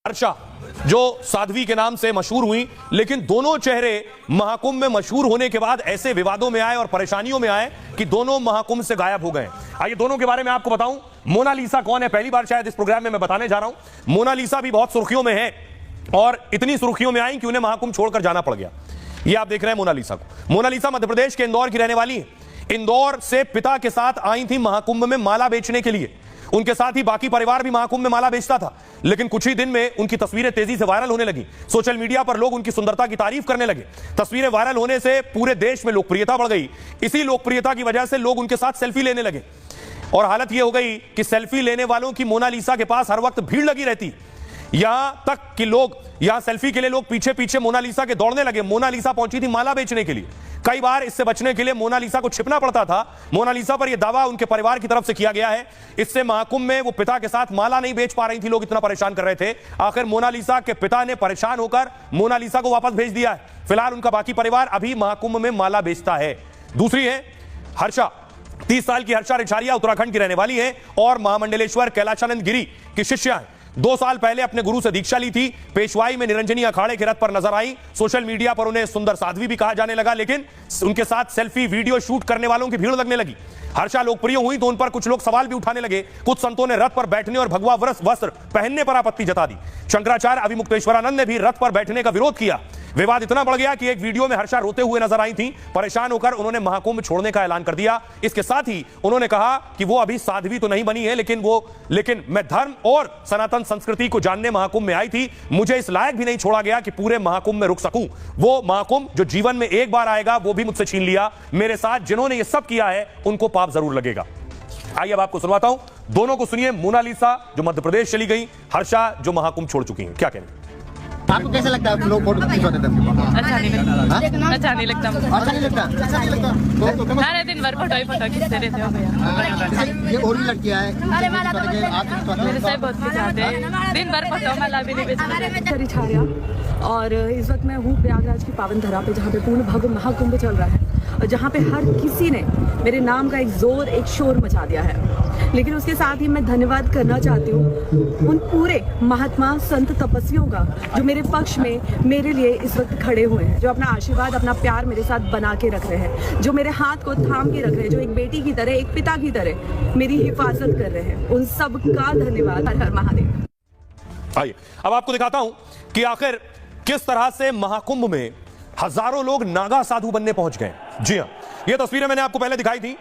हर्षा जो साध्वी के नाम से मशहूर हुई, लेकिन दोनों चेहरे महाकुंभ में मशहूर होने के बाद ऐसे विवादों में आए और परेशानियों में आए कि दोनों महाकुंभ से गायब हो गए। आइए दोनों के बारे में आपको बताऊं। मोनालिसा कौन है, पहली बार शायद इस प्रोग्राम में मैं बताने जा रहा हूं। मोनालिसा भी बहुत सुर्खियों में है और इतनी सुर्खियों में आई कि उन्हें महाकुंभ छोड़कर जाना पड़ गया। ये आप देख रहे हैं मोनालिसा को। मोनालिसा मध्य प्रदेश के इंदौर की रहने वाली है। इंदौर से पिता के साथ आई थी महाकुंभ में माला बेचने के लिए। उनके साथ ही बाकी परिवार भी महाकुंभ में माला बेचता था, लेकिन कुछ ही दिन में उनकी तस्वीरें तेजी से वायरल होने लगी। सोशल मीडिया पर लोग उनकी सुंदरता की तारीफ करने लगे। तस्वीरें वायरल होने से पूरे देश में लोकप्रियता बढ़ गई। इसी लोकप्रियता की वजह से लोग उनके साथ सेल्फी लेने लगे और हालत यह हो गई कि सेल्फी लेने वालों की मोनालिसा के पास हर वक्त भीड़ लगी रहती। यहां तक कि लोग यहां सेल्फी के लिए लोग पीछे पीछे मोनालिसा के दौड़ने लगे। मोनालिसा पहुंची थी माला बेचने के लिए। कई बार इससे बचने के लिए मोनालिसा को छिपना पड़ता था। मोनालिसा पर यह दावा उनके परिवार की तरफ से किया गया है। इससे महाकुंभ में वो पिता के साथ माला नहीं बेच पा रही थी, लोग इतना परेशान कर रहे थे। आखिर मोनालिसा के पिता ने परेशान होकर मोनालिसा को वापस भेज दिया है। फिलहाल उनका बाकी परिवार अभी महाकुंभ में माला बेचता है। दूसरी है हर्षा। 30 साल की हर्षा रिछारिया उत्तराखंड की रहने वाली है और महामंडलेश्वर कैलाशानंद गिरी की शिष्या है। 2 साल पहले अपने गुरु से दीक्षा ली थी। पेशवाई में निरंजनी अखाड़े के रथ पर नजर आई। सोशल मीडिया पर उन्हें सुंदर साध्वी भी कहा जाने लगा, लेकिन उनके साथ सेल्फी वीडियो शूट करने वालों की भीड़ लगने लगी। हर्षा लोकप्रिय हुई तो उन पर कुछ लोग सवाल भी उठाने लगे। कुछ संतों ने रथ पर बैठने और भगवा वस्त्र पहनने पर आपत्ति जता दी। शंकराचार्य अभिमुक्तेश्वरानंद ने भी रथ पर बैठने का विरोध किया। विवाद इतना बढ़ गया कि एक वीडियो में हर्षा रोते हुए नजर आई थी। परेशान होकर उन्होंने महाकुंभ छोड़ने का ऐलान कर दिया। इसके साथ ही उन्होंने कहा कि वो अभी साध्वी तो नहीं बनी है, लेकिन मैं धर्म और सनातन संस्कृति को जानने महाकुंभ में आई थी। मुझे इस लायक भी नहीं छोड़ा गया कि पूरे महाकुंभ में रुक सकूं। वो महाकुंभ जो जीवन में एक बार आएगा वो भी मुझसे छीन लिया। मेरे साथ जिन्होंने ये सब किया है उनको पाप जरूर लगेगा। आइए अब आपको सुनवाता हूं। दोनों को सुनिए। मोनालिसा जो मध्य प्रदेश चली गई, हर्षा जो महाकुंभ छोड़ चुकी हैं, क्या कहना। आपको कैसा लगता है लोग फोटो खिंचवाते थे? अच्छा नहीं लगता। अच्छा नहीं लगता। अच्छा नहीं लगता। अच्छा नहीं लगता। सारे दिन भर फोटो ही फोटो खींचते रहते हो भैया। ये और भी लड़कियां हैं मेरे से बहुत खिंचाते हैं। दिन भर फोटो माला भी नहीं बेचते। रिछारिया और इस वक्त मैं हूँ प्रयागराज की पावन धरा पे, जहाँ पे पूर्ण भव्य महाकुंभ चल रहा है और जहाँ पे हर किसी ने मेरे नाम का एक शोर मचा दिया है। लेकिन उसके साथ ही मैं धन्यवाद करना चाहती हूँ उन पूरे महात्मा संत तपस्वियों का जो मेरे पक्ष में मेरे लिए इस वक्त खड़े हुए हैं, जो अपना आशीर्वाद अपना प्यार मेरे साथ बना के रख रहे हैं, जो मेरे हाथ को थाम के रख रहे हैं, जो एक बेटी की तरह एक पिता की तरह मेरी हिफाजत कर रहे हैं। उन सब का धन्यवाद। हर हर महादेव। आइए अब आपको दिखाता हूं कि आखिर किस तरह से महाकुंभ में हजारों लोग नागा साधु बनने पहुंच गए। जी हां, ये तस्वीरें मैंने आपको पहले दिखाई थी।